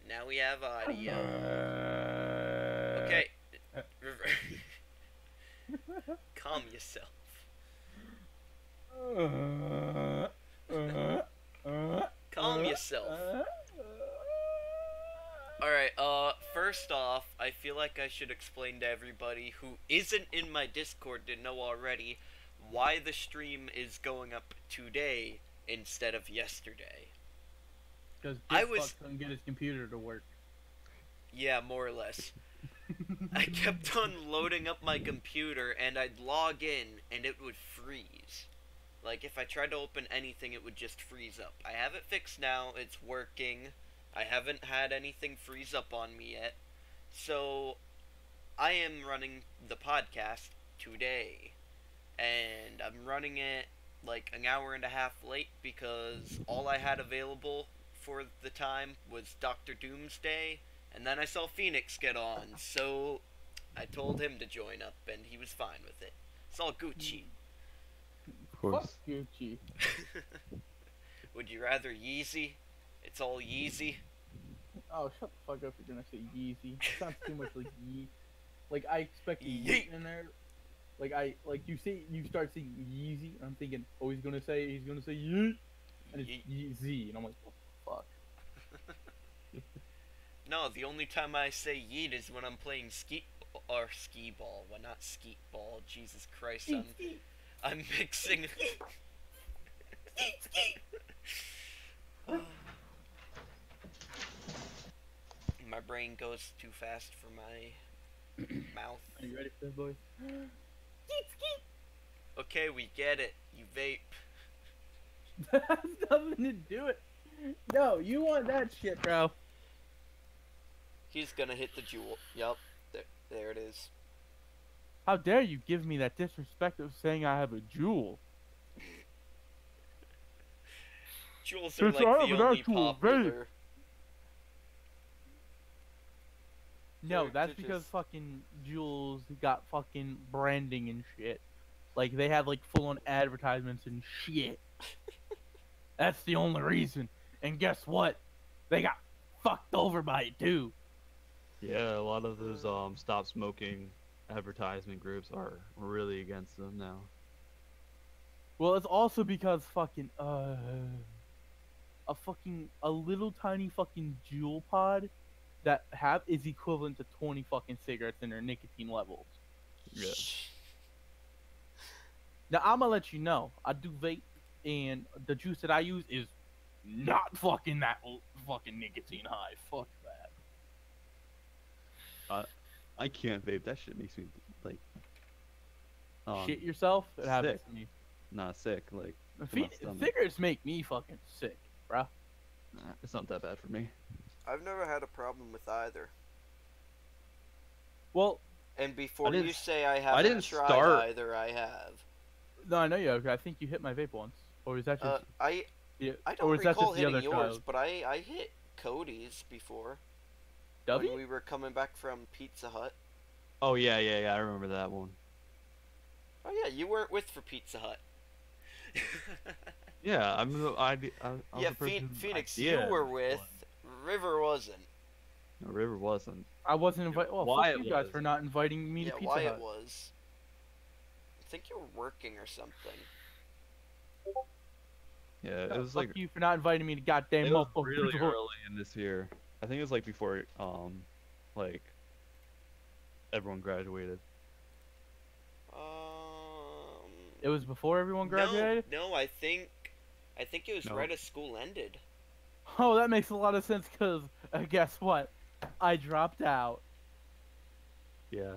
Now we have audio. Okay. Calm yourself. Calm yourself. Alright, first off, I feel like I should explain to everybody who isn't in my Discord to know already why the stream is going up today instead of yesterday. Because I Dick was... Fuck couldn't get his computer to work. Yeah, more or less. I kept on loading up my computer and I'd log in and it would freeze. Like, if I tried to open anything, it would just freeze up. I have it fixed now, it's working. I haven't had anything freeze up on me yet. So, I am running the podcast today. And I'm running it like an hour and a half late because all I had available for the time was Dr. Doomsday. And then I saw Phoenix get on, so I told him to join up, and he was fine with it. It's all Gucci. Of course. Fuck Gucci. Would you rather Yeezy? It's all Yeezy. Oh, shut the fuck up! You're gonna say Yeezy. It sounds too much like Yeet. Like I expect Yeet. Yeet in there. Like you start saying Yeezy. I'm thinking, oh, he's gonna say Yeet, and it's Yeezy, and I'm like, what the fuck? No, the only time I say yeet is when I'm playing skee ball. Well, not skeet ball. Jesus Christ, I'm mixing. My brain goes too fast for my mouth. Are you ready for this, boys? Okay, we get it. You vape. That has nothing to do it. No, you want that shit, bro. He's gonna hit the jewel. Yup. There it is. How dare you give me that disrespect of saying I have a jewel? Jewels are Since like I the have an only actual popular. No, They're that's just- because fucking jewels got fucking branding and shit. Like they have like full on advertisements and shit. That's the only reason. And guess what? They got fucked over by it too. Yeah, a lot of those stop smoking advertisement groups are really against them now. Well, it's also because fucking a little tiny fucking jewel pod that is equivalent to 20 fucking cigarettes in their nicotine levels. Yeah. Now I'm gonna let you know, I do vape, and the juice that I use is not fucking that fucking nicotine high. Fuck that. I can't vape. That shit makes me like Shit yourself? It happens sick. to me. not sick. Like to my stomach. Cigarettes make me fucking sick, bruh. Nah, it's not that bad for me. I've never had a problem with either. Well, And before didn't- you say I I haven't didn't tried start- either, I have. no, I know you have. I think you hit my vape once. Or is that just... I yeah, don't or is that recall just the hitting other yours, child? but I hit Cody's before. W? When we were coming back from Pizza Hut. Oh yeah. I remember that one. Oh yeah, you weren't with for Pizza Hut. Yeah, I was Yeah, the person who Phoenix, idea you were this with. one. River wasn't. No, River wasn't. I wasn't invited. Well, Wyatt fuck you guys was. for not inviting me Yeah, to Pizza Wyatt Hut. was. I think you were working or something. Yeah, it No, was fuck like you for not inviting me to goddamn it was motherfucker. really early in this year. I think it was like before like everyone graduated. It was before everyone graduated? No, I think it was No. right as school ended. Oh, that makes a lot of sense because guess what? I dropped out. Yeah.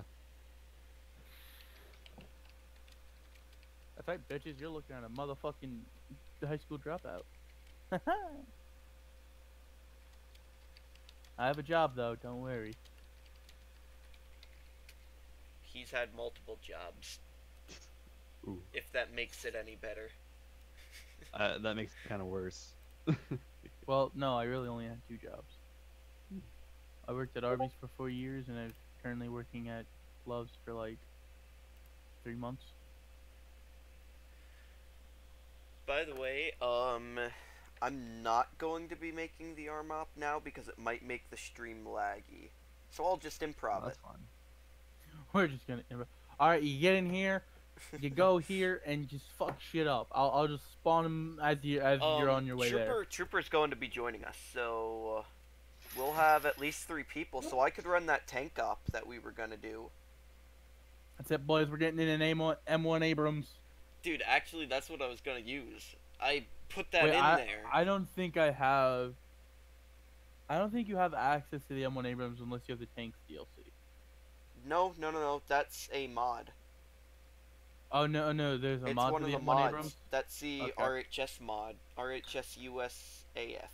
That's right, bitches. You're looking at a motherfucking high school dropout. I have a job though. Don't worry. He's had multiple jobs. Ooh. If that makes it any better. That makes it kind of worse. Well, no, I really only had 2 jobs. I worked at Arby's for 4 years, and I'm currently working at CLoS for like 3 months. By the way, I'm not going to be making the arm op now because it might make the stream laggy. So I'll just improv That's it. fine. We're just gonna. All right, you get in here, you go here, and just fuck shit up. I'll just spawn them as you're on your way there. Trooper's going to be joining us, so we'll have at least 3 people. So I could run that tank op that we were gonna do. That's it, boys. We're getting in an M1 Abrams. Dude, actually, that's what I was gonna use. I put that Wait, in there. I don't think I have. I don't think you have access to the M1 Abrams unless you have the tanks DLC. No. That's a mod. Oh no, there's a It's mod one for of the the M1 mods. Abrams. That's the Okay. RHS mod. RHS USAF.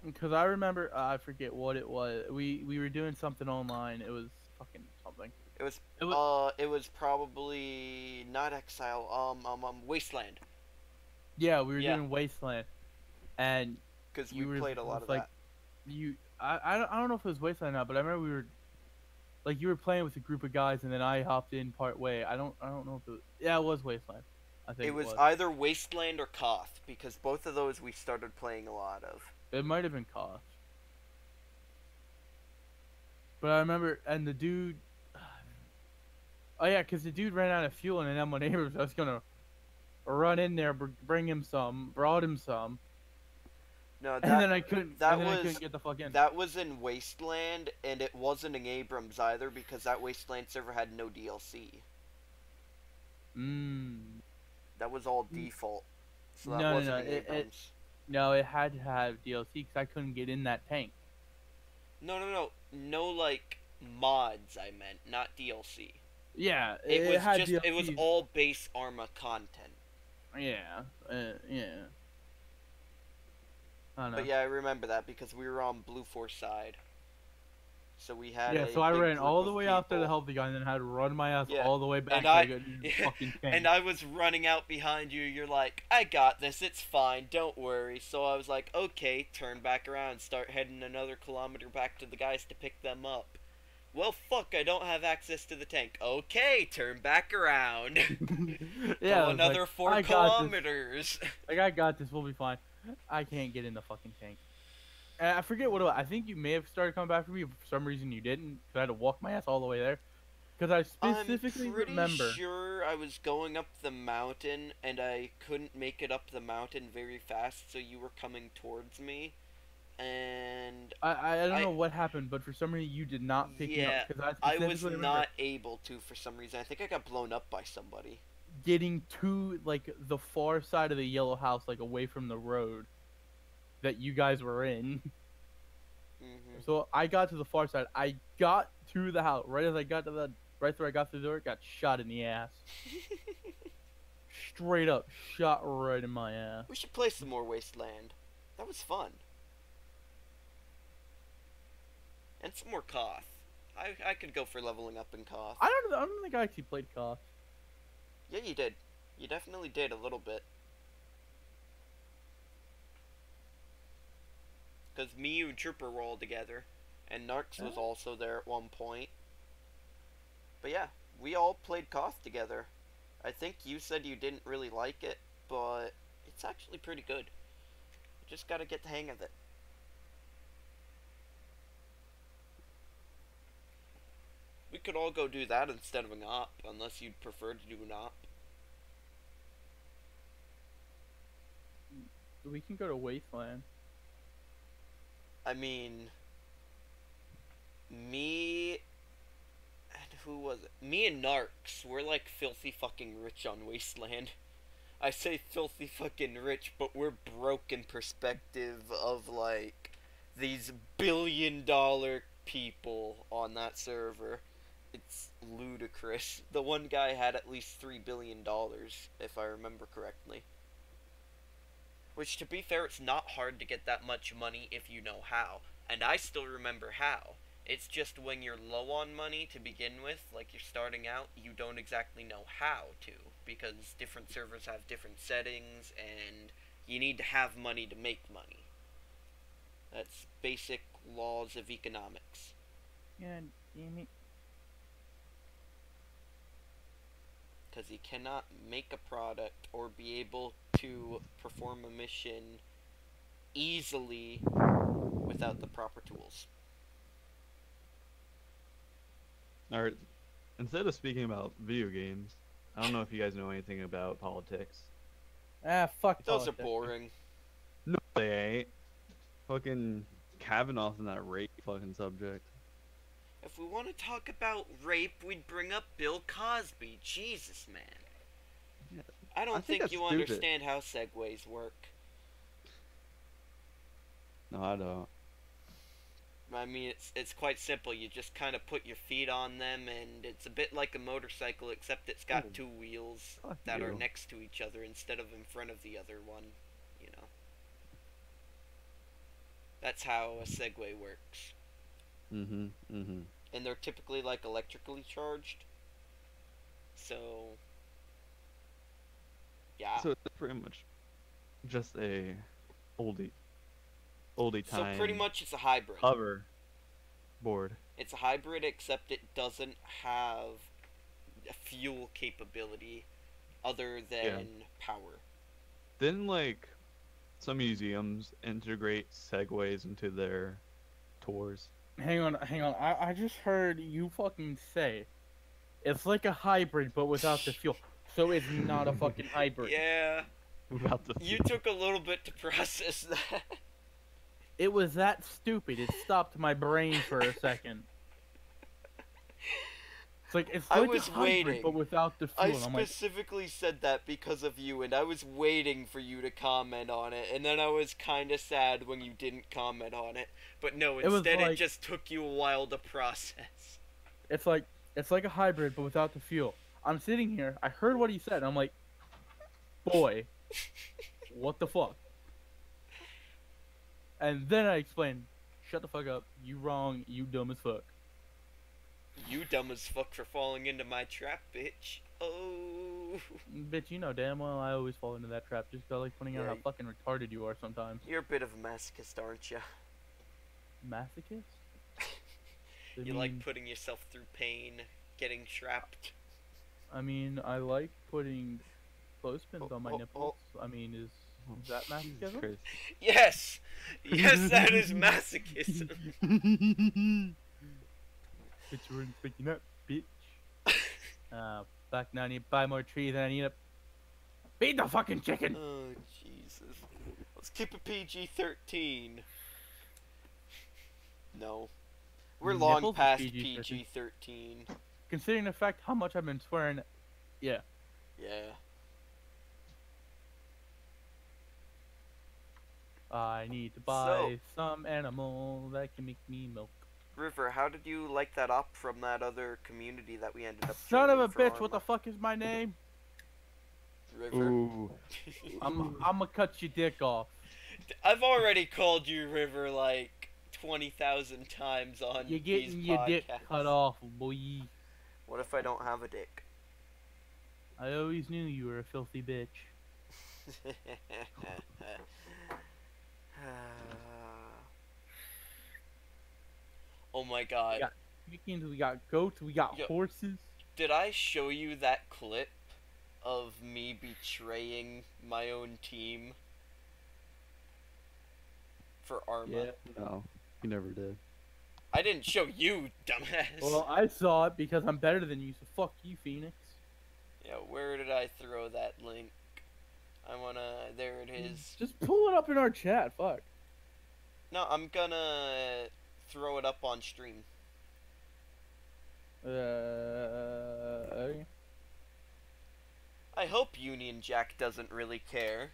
Because I remember, I forget what it was. We were doing something online. It was fucking something. It was It was it was probably not Exile. Wasteland. yeah, we were yeah. doing Wasteland, and Because we you were played a lot of like, that. I don't know if it was Wasteland or not, but I remember we were like you were playing with a group of guys, and then I hopped in part way. I don't know if it was, yeah, it was Wasteland. I think It was either Wasteland or Koth, because both of those we started playing a lot of. It might have been cost. But I remember, and the dude. Oh yeah, because the dude ran out of fuel in an M1 Abrams. I was gonna run in there, bring him some, brought him some, No, and then I couldn't. I couldn't get the fuck in. That was in Wasteland, and it wasn't in Abrams either, because that Wasteland server had no DLC. That was all default. So that wasn't in Abrams. No, it had to have DLC because I couldn't get in that tank. No, like mods. I meant, not DLC. Yeah, it was had just DLC. It was all base Arma content. Yeah, yeah. I don't know. But yeah, I remember that because we were on Blue Force side. So we had so I ran all the way out there to help the guy, and then had to run my ass all the way back to get the fucking tank. And I was running out behind you. You're like, I got this. It's fine. Don't worry. So I was like, okay, turn back around, start heading another kilometer back to the guys to pick them up. Well, fuck, I don't have access to the tank. Okay, turn back around. Yeah, go another like, 4 kilometers. Like, I got this. We'll be fine. I can't get in the fucking tank. And I forget what it was. I think you may have started coming back for me. For some reason, you didn't. Because I had to walk my ass all the way there. Because I specifically remember. I'm pretty sure I was going up the mountain, and I couldn't make it up the mountain very fast, so you were coming towards me. And I don't know what happened, but for some reason you did not pick me up. Because I was not able to for some reason. I think I got blown up by somebody. Getting to like the far side of the yellow house, like away from the road that you guys were in. So I got to the far side. I got to the house right as I got to the right where I got through the door. Got shot in the ass. Straight up shot right in my ass. We should play some more Wasteland. That was fun. And some more Koth. I could go for leveling up in Koth. I don't think I actually played Koth. Yeah, you did. You definitely did a little bit. Because me, you, and Trooper were all together. And Narcs was also there at one point. But yeah, we all played Koth together. I think you said you didn't really like it, but it's actually pretty good. You just gotta get the hang of it. We could all go do that instead of an op, unless you'd prefer to do an op. We can go to Wasteland. I mean, me and who was it? Me and Narcs, we're like filthy fucking rich on Wasteland. I say filthy fucking rich, but we're broke in perspective of like these billion-dollar people on that server. It's ludicrous. The one guy had at least $3 billion, if I remember correctly. Which, to be fair, it's not hard to get that much money if you know how. And I still remember how. It's just when you're low on money to begin with, like you're starting out, you don't exactly know how to. Because different servers have different settings, and you need to have money to make money. That's basic laws of economics. Yeah, damn it. Because you cannot make a product or be able to perform a mission easily without the proper tools. Alright, instead of speaking about video games, I don't know if you guys know anything about politics. Ah, fuck Those are politics. boring. No, they ain't. Fucking Kavanaugh's in that rape fucking subject. If we want to talk about rape, we'd bring up Bill Cosby. Jesus, man. Yeah, I don't think think that's you stupid. understand how segues work. No, I don't. I mean, it's quite simple. You just kind of put your feet on them, and it's a bit like a motorcycle, except it's got Oh, two wheels fuck that are you. next to each other instead of in front of the other one. You know. That's how a Segway works. Mm-hmm. Mm-hmm. And they're typically like electrically charged. So yeah. So it's pretty much just a oldie So time pretty much it's a hybrid. hover board. It's a hybrid except it doesn't have a fuel capability other than power. Then like some museums integrate segways into their tours. Hang on. I just heard you fucking say it's like a hybrid but without the fuel. So it's not a fucking hybrid. Yeah. About the You took a little bit to process that. It was that stupid. It stopped my brain for a second. It's I like was a hybrid waiting. but without the fuel. I And I'm like, specifically said that because of you, and I was waiting for you to comment on it, and then I was kind of sad when you didn't comment on it. But no, was instead it like- just took you a while to process. it's like a hybrid but without the fuel. I'm sitting here. I heard what he said. And I'm like, boy, what the fuck? And then I explained, shut the fuck up. You wrong. You dumb as fuck. You dumb as fuck for falling into my trap, bitch. Oh. Bitch, you know damn well I always fall into that trap just 'cause I like pointing out Yeah, how fucking retarded you are sometimes. You're a bit of a masochist, aren't you? Masochist? You like putting yourself through pain, getting trapped. I mean, I like putting clothespins on my oh, nipples. I mean, is that masochism? Crazy. Yes! Yes, that is masochism. Bitch, you weren't expecting that, bitch. Back now I need to buy more trees and I need to feed the fucking chicken! Oh, Jesus. Let's keep it PG-13. No. We're long Nipples is past PG-13. PG-13. Considering the fact how much I've been swearing, yeah. Yeah. I need to buy some animal that can make me milk. River, how did you like that op from that other community that we ended up Son of joining a for bitch, what the Arma? fuck is my name? River. Ooh. I'ma cut your dick off. I've already called you River like 20,000 times on You're these getting your dick podcasts. cut off, boy. What if I don't have a dick? I always knew you were a filthy bitch. Oh my god. We got chickens, we got goats, we got Yo. horses. Did I show you that clip of me betraying my own team for Arma? Yeah. No, you never did. I didn't show you, dumbass. Well, I saw it because I'm better than you, so fuck you, Phoenix. Yeah, where did I throw that link? I wanna... There it is. Just pull it up in our chat, fuck. No, I'm gonna throw it up on stream. Okay. I hope Union Jack doesn't really care.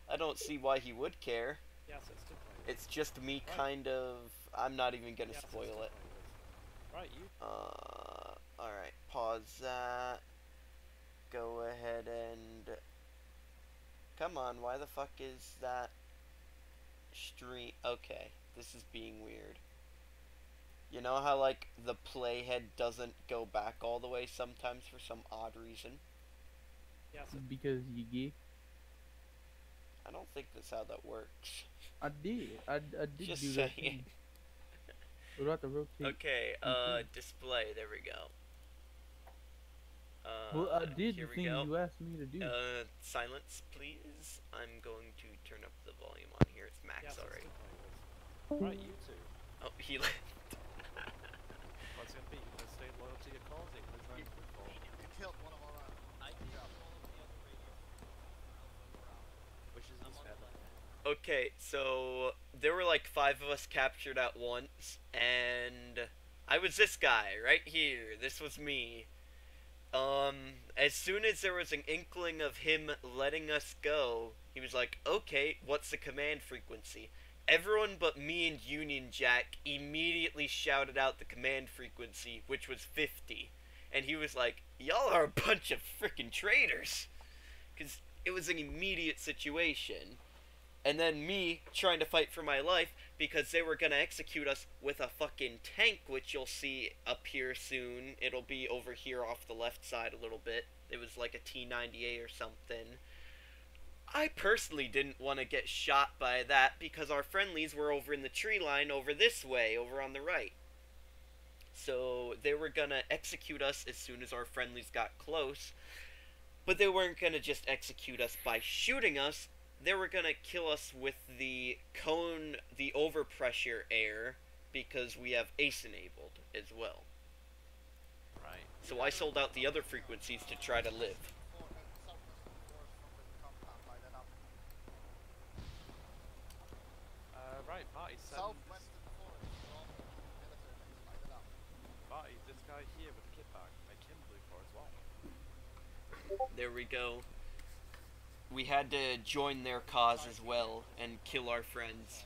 I don't see why he would care. Yes, it's still playing. It's just me Right. kind of... I'm not even gonna Yes, it's spoil still it. playing. Right, you. Alright, pause that. Go ahead and... Come on, why the fuck is that stream... Okay, this is being weird. You know how, like, the playhead doesn't go back all the way sometimes for some odd reason? Yes, it, Because you gay. I don't think that's how that works. I did. I did Just do that. saying. thing. What about the rotate? Okay, Mhm. display, there we go. Well, I did here the we thing go. you asked me to do. Silence, please. I'm going to turn up the volume on here. It's max Yes, already. Right, you two. Oh, he left. What's it gonna be? You gonna stay loyal to your cause? Or you gonna try and football? You killed one of our own. Good job. Which is this better? Okay, so there were like 5 of us captured at once, and I was this guy right here. This was me. As soon as there was an inkling of him letting us go, he was like, okay, what's the command frequency? Everyone but me and Union Jack immediately shouted out the command frequency, which was 50. And he was like, y'all are a bunch of freaking traitors. Because it was an immediate situation. And then me trying to fight for my life because they were going to execute us with a fucking tank, which you'll see up here soon. It'll be over here off the left side a little bit. It was like a T-90A or something. I personally didn't want to get shot by that because our friendlies were over in the tree line over this way, over on the right. So they were going to execute us as soon as our friendlies got close. But they weren't going to just execute us by shooting us. They were gonna kill us with the cone, the overpressure air, because we have ACE enabled as well. Right. So I sold out the other frequencies to try to live. Right, Marty, send Southwestern forest from military base. Light it up. Marty, this guy here with the kit bag, make him blue for as well. There we go. We had to join their cause as well and kill our friends.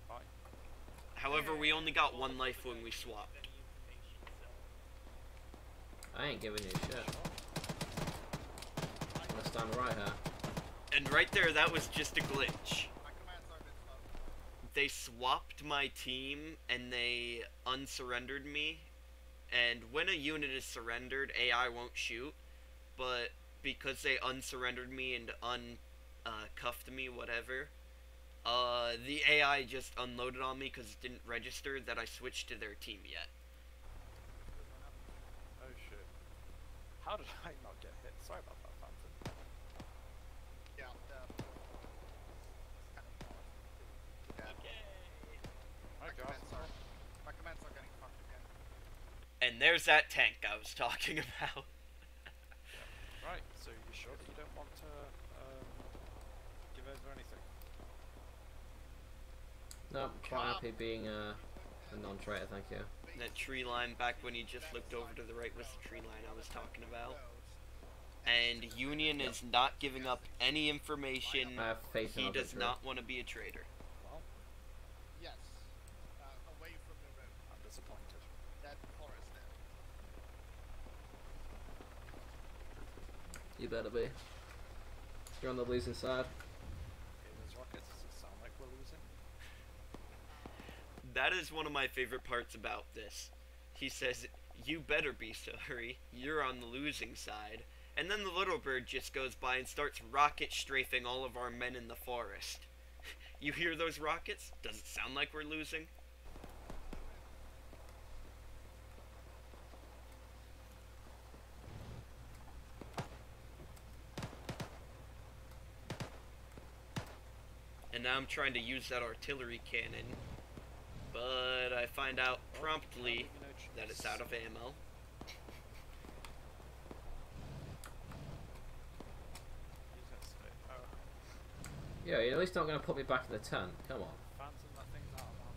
Right. However, we only got 1 life when we swapped. I ain't giving you shit. I'm gonna stand right here. And right there, that was just a glitch. My commands are a bit slow. They swapped my team and they unsurrendered me. And when a unit is surrendered, AI won't shoot. But because they unsurrendered me and uncuffed me, whatever, the AI just unloaded on me because it didn't register that I switched to their team yet. Oh shit. How did I not get hit? Sorry about that, Phantom. Yeah, kind of My God. my commands are getting fucked again. And there's that tank I was talking about. Right, so you sure that you don't want to give over anything? No, I'm quite happy being a non-traitor, thank you. That tree line back when you just looked over to the right was the tree line I was talking about. And Union is not giving up any information. I have faith in He our does victory. not want to be a traitor. Well, Yes. Away from the road. I'm disappointed. That forest there. You better be. You're on the losing side. Okay, those rockets, does it sound like we're losing? That is one of my favorite parts about this. He says, you better be sorry, you're on the losing side. And then the little bird just goes by and starts rocket strafing all of our men in the forest. You hear those rockets? Does it sound like we're losing? And now I'm trying to use that artillery cannon, but I find out promptly that it's out of ammo. Yeah, you're at least not going to put me back in the tent. Come on. Phantom, that thing's out of ammo.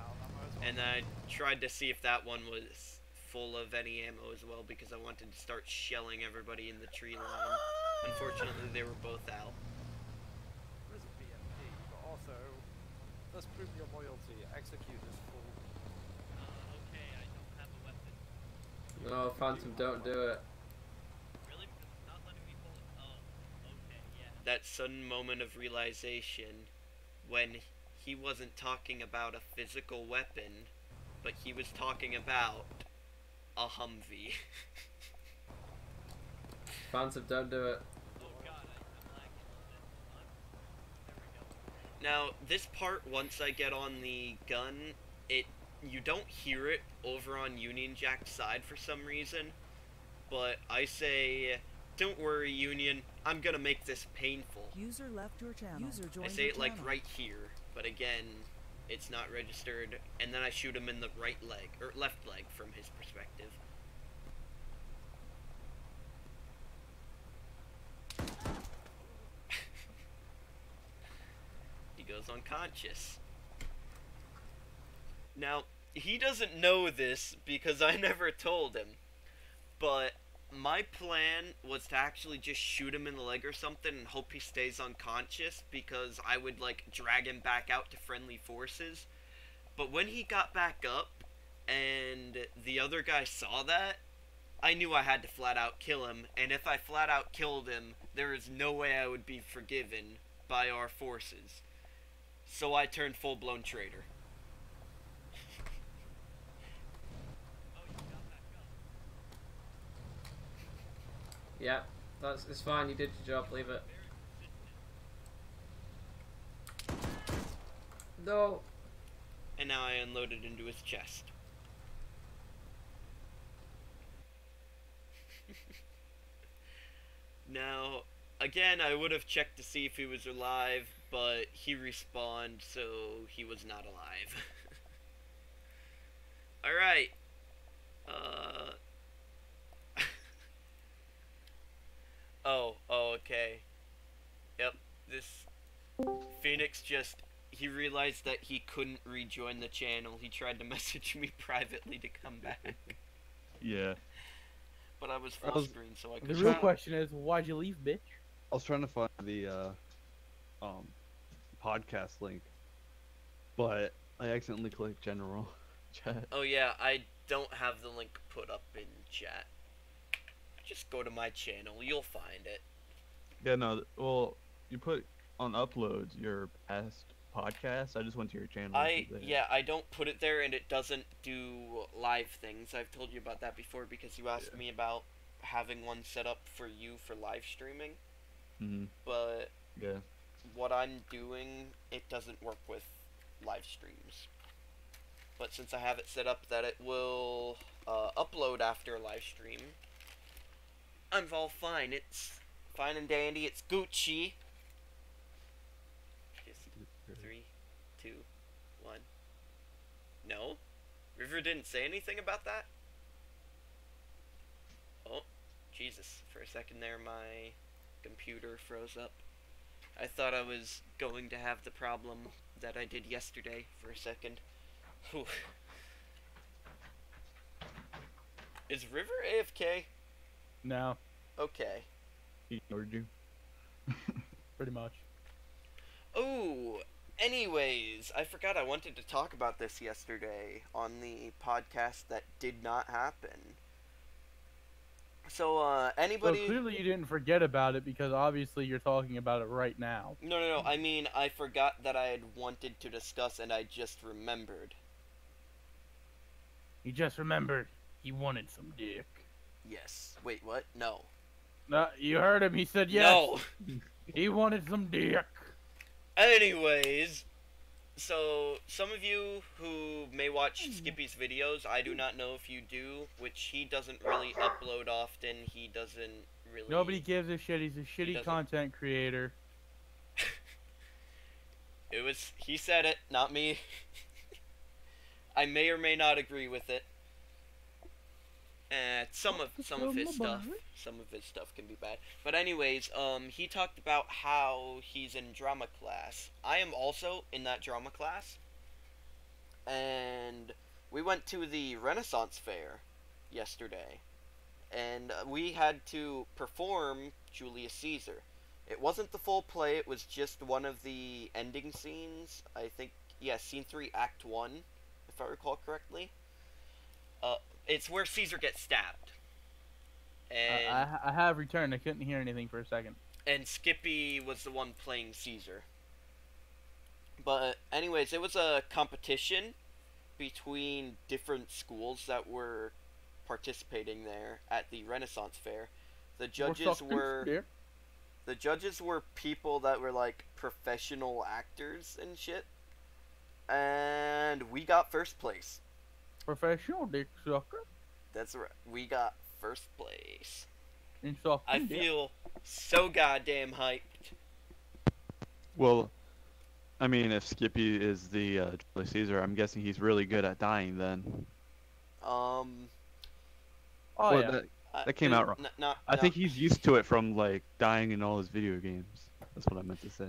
Out of ammo as well. And I tried to see if that one was full of any ammo as well because I wanted to start shelling everybody in the tree line. Unfortunately, they were both out. There is a BMP, but also, let's prove your loyalty. Execute this fool. Okay, I don't have a weapon. No, Phantom, don't do it. Really? Because it's not letting me pull it. Oh, okay, yeah. That sudden moment of realization when he wasn't talking about a physical weapon, but he was talking about a Humvee. Phantom, don't do it. Oh god, I'm lagging a little bit. Hold on. There we go. Now, this part, once I get on the gun, it you don't hear it over on Union Jack's side for some reason, but I say, "Don't worry, Union, I'm gonna make this painful." User left your channel. User I joined say your it like channel. right here, but again, it's not registered, and then I shoot him in the right leg, or left leg from his perspective. He goes unconscious. Now, he doesn't know this because I never told him, but my plan was to actually just shoot him in the leg or something and hope he stays unconscious, because I would, like, drag him back out to friendly forces. But when he got back up and the other guy saw that, I knew I had to flat out kill him, and if I flat out killed him, there is no way I would be forgiven by our forces. So I turned full-blown traitor. Yeah, it's fine. You did your job. Leave it. No. And now I unloaded into his chest. Now, again, I would have checked to see if he was alive, but he respawned, so he was not alive. Alright. Oh, okay. Yep, this Phoenix he realized that he couldn't rejoin the channel. He tried to message me privately to come back. Yeah. But I was full screen, so I The couldn't. real question is, why'd you leave, bitch? I was trying to find the podcast link, but I accidentally clicked general chat. Oh yeah, I don't have the link put up in chat. Just go to my channel, you'll find it. Yeah, no. Well, you put on uploads your past podcast. I just went to your channel. I don't put it there, and it doesn't do live things. I've told you about that before because you asked me about having one set up for you for live streaming. Mhm. But Yeah. what I'm doing, it doesn't work with live streams. But since I have it set up that it will upload after a live stream, I'm all fine. It's fine and dandy. It's Gucci. Just 3, 2, 1. No? River didn't say anything about that? Oh, Jesus. For a second there, my computer froze up. I thought I was going to have the problem that I did yesterday for a second. Whew. Is River AFK? No, Okay. He ignored you. pretty much. Oh, anyways, I forgot I wanted to talk about this yesterday on the podcast that did not happen. So, anybody... So clearly you didn't forget about it because obviously you're talking about it right now. No, I mean, I forgot that I had wanted to discuss and I just remembered. He just remembered he wanted some dick. Yes. Wait, what? No. No, you heard him. He said yes. No! He wanted some dick. Anyways, so some of you who may watch Skippy's videos, I do not know if you do, which he doesn't really upload often. He doesn't really... Nobody gives a shit. He's a shitty doesn't- content creator. He said it, not me. I may or may not agree with it. Some of his stuff can be bad. But anyways, he talked about how he's in drama class. I am also in that drama class. And we went to the Renaissance Fair yesterday. And we had to perform Julius Caesar. It wasn't the full play, it was just one of the ending scenes. I think, yeah, scene 3, act 1, if I recall correctly. It's where Caesar gets stabbed. And I have returned. I couldn't hear anything for a second. and Skippy was the one playing Caesar. But anyways, it was a competition between different schools that were participating there at the Renaissance Fair. The judges were people that were like professional actors and shit. And we got first place. Professional dick sucker. That's right. We got first place. And sucking I dick. feel so goddamn hyped. Well, I mean, if Skippy is the Julius Caesar, I'm guessing he's really good at dying then. Um, Oh Well, yeah. that came out wrong. I think he's used to it from like dying in all his video games. That's what I meant to say.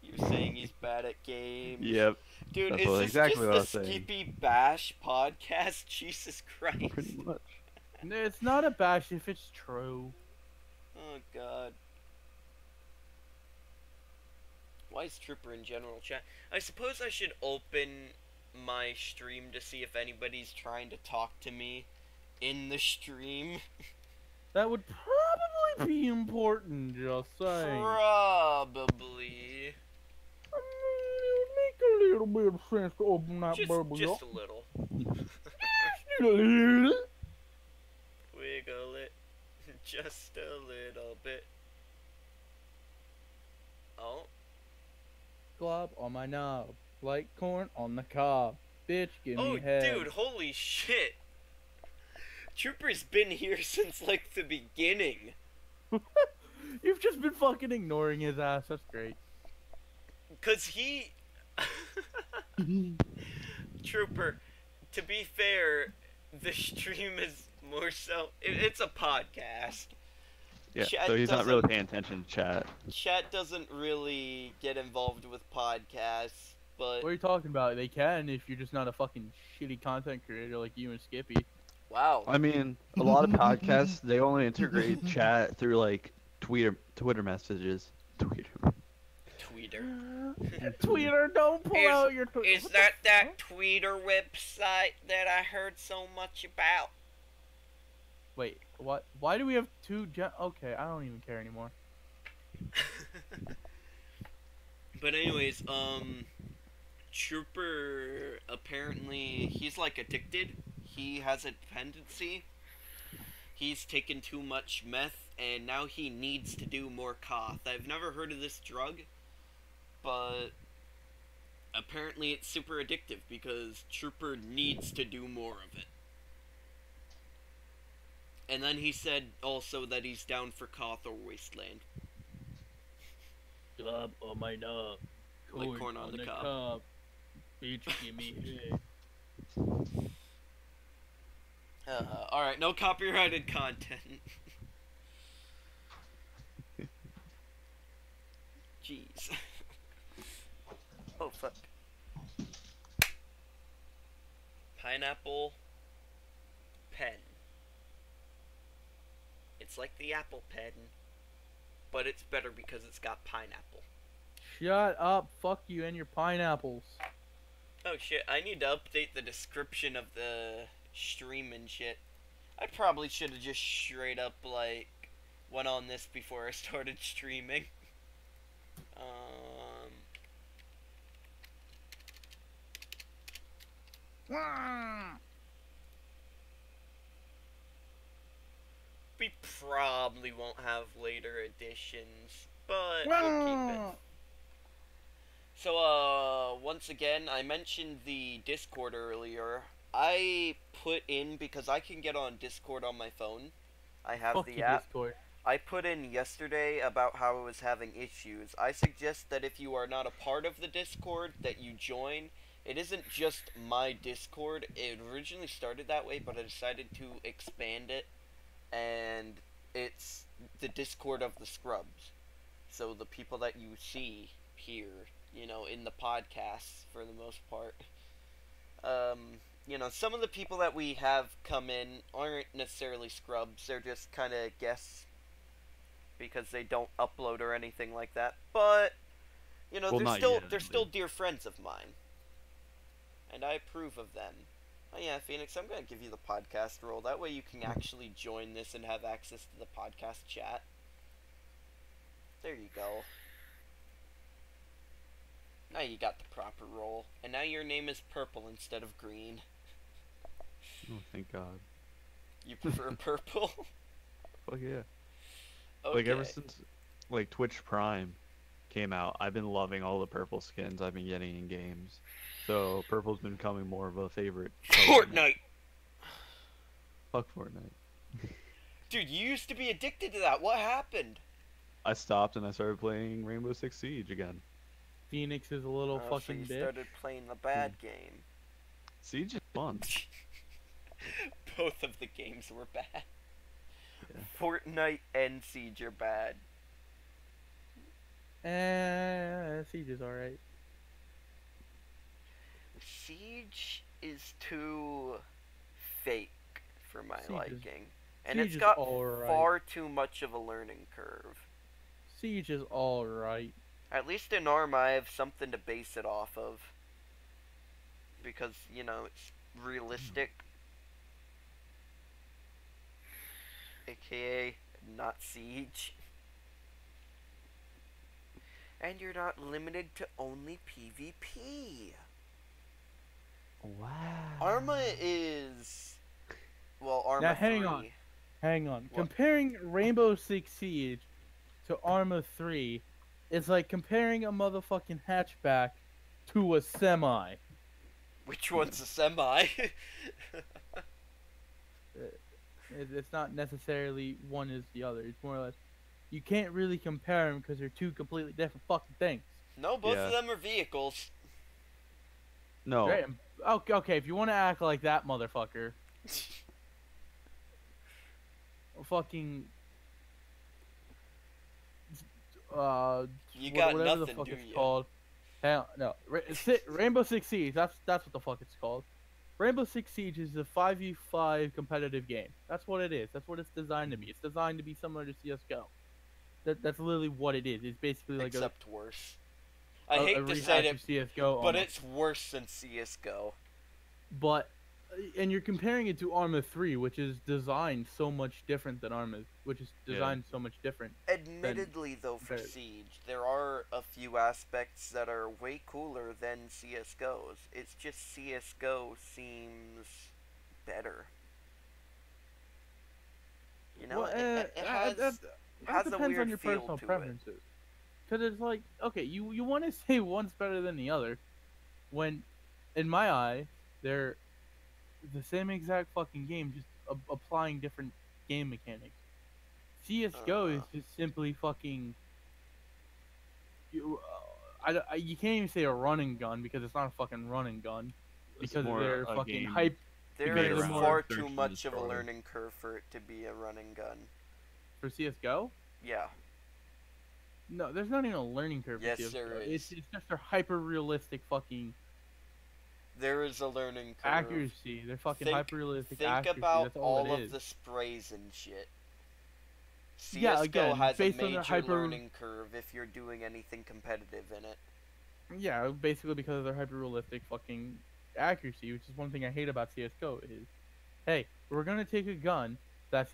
You're saying he's bad at games. Yep, Dude, that's is what- this exactly what I was just the saying. Skippy Bash podcast? Jesus Christ. pretty much. It's not a bash if it's true. Oh god. Why is Trooper in general chat? I suppose I should open my stream to see if anybody's trying to talk to me in the stream. That would probably be important, just saying. Probably. I mean, it would make a little bit of sense to open that bubble Just up. a little. Just a little. Wiggle it. Just a little bit. Oh. Glob on my knob, like corn on the cob. Bitch, give Oh, me head. dude, holy shit. Trooper's been here since, like, the beginning. You've just been fucking ignoring his ass. That's great. Because he... Trooper, to be fair, the stream is more so... It's a podcast. Yeah, Chat so he's not really doesn't- paying attention to chat. Chat doesn't really get involved with podcasts, but... What are you talking about? They can if you're just not a fucking shitty content creator like you and Skippy. Wow. I mean, a lot of podcasts they only integrate chat through like Twitter messages. Tweeter. Tweeter. Twitter, don't pull out your Twitter. Is that Tweeter website that I heard so much about? Wait, what? Why do we have two Okay, I don't even care anymore. But anyways, Trooper, apparently, he's like addicted. He has a dependency. He's taken too much meth, and now he needs to do more coth. I've never heard of this drug, but apparently it's super addictive because Trooper needs to do more of it. And then he said also that he's down for coth or wasteland. Glob on my knob. Like corn on the cob. Bitch, give me head. Alright, no copyrighted content. Jeez. Oh, fuck. Pineapple pen. It's like the Apple Pen, but it's better because it's got pineapple. Shut up, fuck you and your pineapples. Oh shit, I need to update the description of the stream and shit. I probably should have just straight up, like, went on this before I started streaming. We probably won't have later editions, but we'll keep it. So, once again, I mentioned the Discord earlier. I put in, because I can get on Discord on my phone. I have Fuck the you, app. Discord. I put in yesterday about how I was having issues. I suggest that if you are not a part of the Discord, that you join. It isn't just my Discord. It originally started that way, but I decided to expand it. And it's the Discord of the Scrubs. So the people that you see here, you know, in the podcasts for the most part. You know, some of the people that we have come in aren't necessarily Scrubs. They're just kind of guests because they don't upload or anything like that. But, you know, Well, they're not still yet, they're at still least. dear friends of mine. And I approve of them. Oh yeah, Phoenix, I'm going to give you the podcast role. That way you can actually join this and have access to the podcast chat. There you go. Now you got the proper role. And now your name is purple instead of green. Oh, thank God. You prefer purple? Fuck yeah. Okay. Like ever since like Twitch Prime came out, I've been loving all the purple skins I've been getting in games. So purple's been becoming more of a favorite. color now. Fortnite. Fuck Fortnite. Dude, you used to be addicted to that. What happened? I stopped and I started playing Rainbow Six Siege again. Phoenix is a little So fucking you bitch. started playing the bad game. Siege is fun. Both of the games were bad. Yeah. Fortnite and Siege are bad. Siege is alright. Siege is too fake for my Siege is- liking. And Siege it's is got alright. far too much of a learning curve. Siege is alright. At least in ARM, I have something to base it off of. Because, you know, it's realistic. AKA, not Siege. And you're not limited to only PvP. Wow. Arma is... Well, Arma Now, 3. hang on. Hang on. What? Comparing Rainbow Six Siege to Arma 3 is like comparing a motherfucking hatchback to a semi. Which one's a semi? It's not necessarily one is the other. It's more or less you can't really compare them because they're two completely different fucking things. No, both Yeah. of them are vehicles. No. Right? Okay, if you want to act like that, motherfucker, fucking You got whatever the nothing, fuck do it's ya? called. Hell, no, Rainbow Six Siege. That's what the fuck it's called. Rainbow Six Siege is a 5v5 competitive game. That's what it is. That's what it's designed to be. It's designed to be similar to CS:GO. That's literally what it is. It's basically like Except worse. I a hate to rehash say of it, CS:GO, but almost. it's worse than CS:GO. But and you're comparing it to Arma 3, which is designed so much different than Arma, which is designed so much different. Admittedly, though, for compared- Siege, there are a few aspects that are way cooler than CS:GO's. It's just CS:GO seems better. You know, Well, it has that has a depends weird on your feel personal to it. preferences. Because it's like, okay, you want to say one's better than the other, when, in my eye, they're the same exact fucking game, just applying different game mechanics. CS:GO is just simply fucking. You can't even say a run and gun because it's not a fucking run and gun. It's Because more they're a fucking game. hype. There Because is they're more far search too and much of a destroy. learning curve for it to be a run and gun. For CS:GO? Yeah. No, there's not even a learning curve. Yes, for CS:GO. there It's is. just a hyper realistic fucking There is a learning curve. accuracy. They're fucking Think- hyper realistic Think accuracy. about That's all all it of is. the sprays and shit. Yeah, CS:GO again, has a based on their major hyper- learning curve if you're doing anything competitive in it. Yeah, basically because of their hyper realistic fucking accuracy, which is one thing I hate about CS:GO is, hey, we're gonna take a gun that's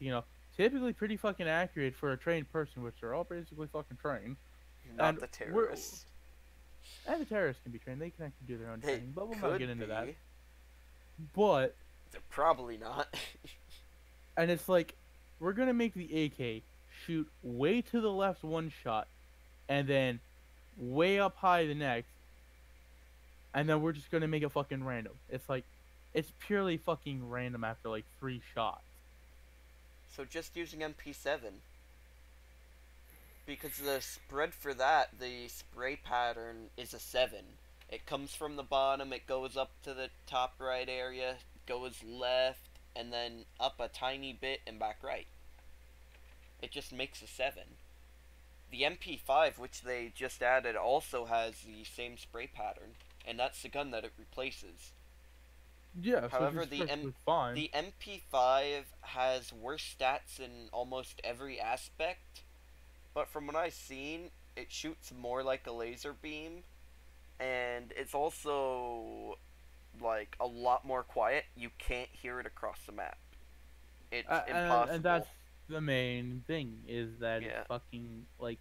typically pretty fucking accurate for a trained person, which they're all basically fucking trained. Not And the we're- terrorists. And the terrorists can be trained; they can actually do their own They training, but we'll could not get into that. be. But They're probably not. and it's like we're gonna make the AK shoot way to the left one shot, and then way up high the next, and then we're just gonna make it fucking random. It's like it's purely fucking random after like 3 shots. So just using MP7. Because the spread for that, the spray pattern is a 7. It comes from the bottom, it goes up to the top right area, goes left, and then up a tiny bit and back right. It just makes a 7. The MP5, which they just added, also has the same spray pattern, and that's the gun that it replaces. Yeah. However, so the it's fine. The MP5 has worse stats in almost every aspect, but from what I've seen, it shoots more like a laser beam, and it's also like a lot more quiet. You can't hear it across the map. It's impossible. And that's the main thing is that Yeah. it's fucking like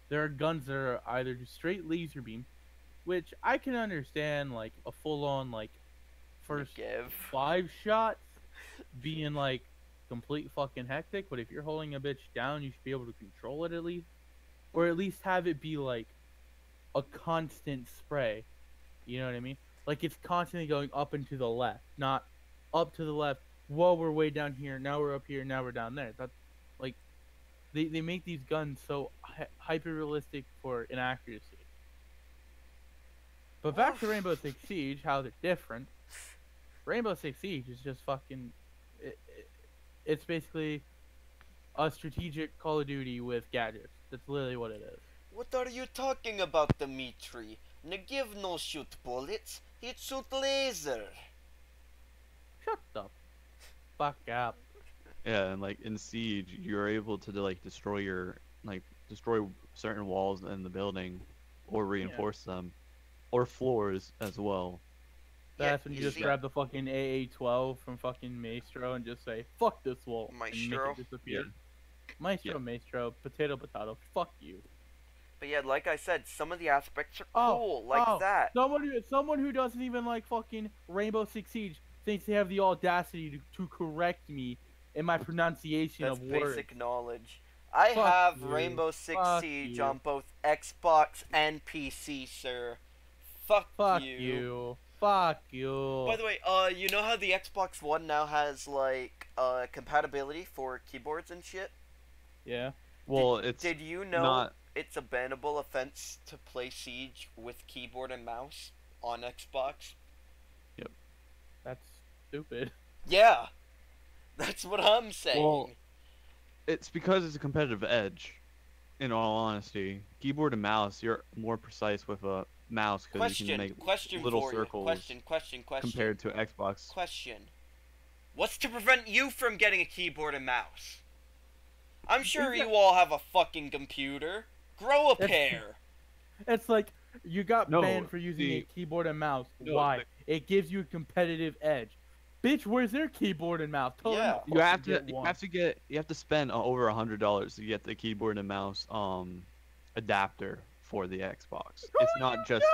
there are guns that are either just straight laser beam, which I can understand like a full on like first Give. 5 shots being like complete fucking hectic, but if you're holding a bitch down, you should be able to control it at least, or at least have it be like a constant spray. You know what I mean? Like it's constantly going up and to the left, not up to the left. Whoa, we're way down here. Now we're up here. Now we're down there. That's like they make these guns so hyper realistic for inaccuracy. But back to Rainbow Six Siege, how they're different. Rainbow Six Siege is just fucking. It's basically a strategic Call of Duty with gadgets. That's literally what it is. What are you talking about, Dimitri? Negev no shoot bullets, it shoot laser. Shut the fuck up. Yeah, and like in Siege, you're able to like destroy certain walls in the building, or reinforce them, or floors as well. That's when you just grab the fucking AA-12 from fucking Maestro and just say, fuck this wall. Maestro? And make it disappear. Maestro, Maestro, potato, potato, fuck you. But yeah, like I said, some of the aspects are cool, like that. Someone who doesn't even like fucking Rainbow Six Siege thinks they have the audacity to correct me in my pronunciation That's of words. basic knowledge. I Fuck have you. Rainbow Six Fuck Siege you. on both Xbox and PC, sir. Fuck you. Fuck you. By the way, you know how the Xbox One now has like compatibility for keyboards and shit? Yeah. Well, Did you know not. it's a bannable offense to play Siege with keyboard and mouse on Xbox? That's stupid. Yeah, that's what I'm saying. Well, it's because it's a competitive edge. In all honesty, keyboard and mouse, you're more precise with a mouse because you can make little circles Question. compared to Xbox. Question. What's to prevent you from getting a keyboard and mouse? I'm sure you all have a fucking computer. Grow a pair. It's like you got No, banned for using a the- keyboard and mouse. No, Why? It gives you a competitive edge. Bitch, where's their keyboard and mouse? Tell them Yeah. to You have fucking to get one. you have to spend over $100 to get the keyboard and mouse adapter for the Xbox. It's not just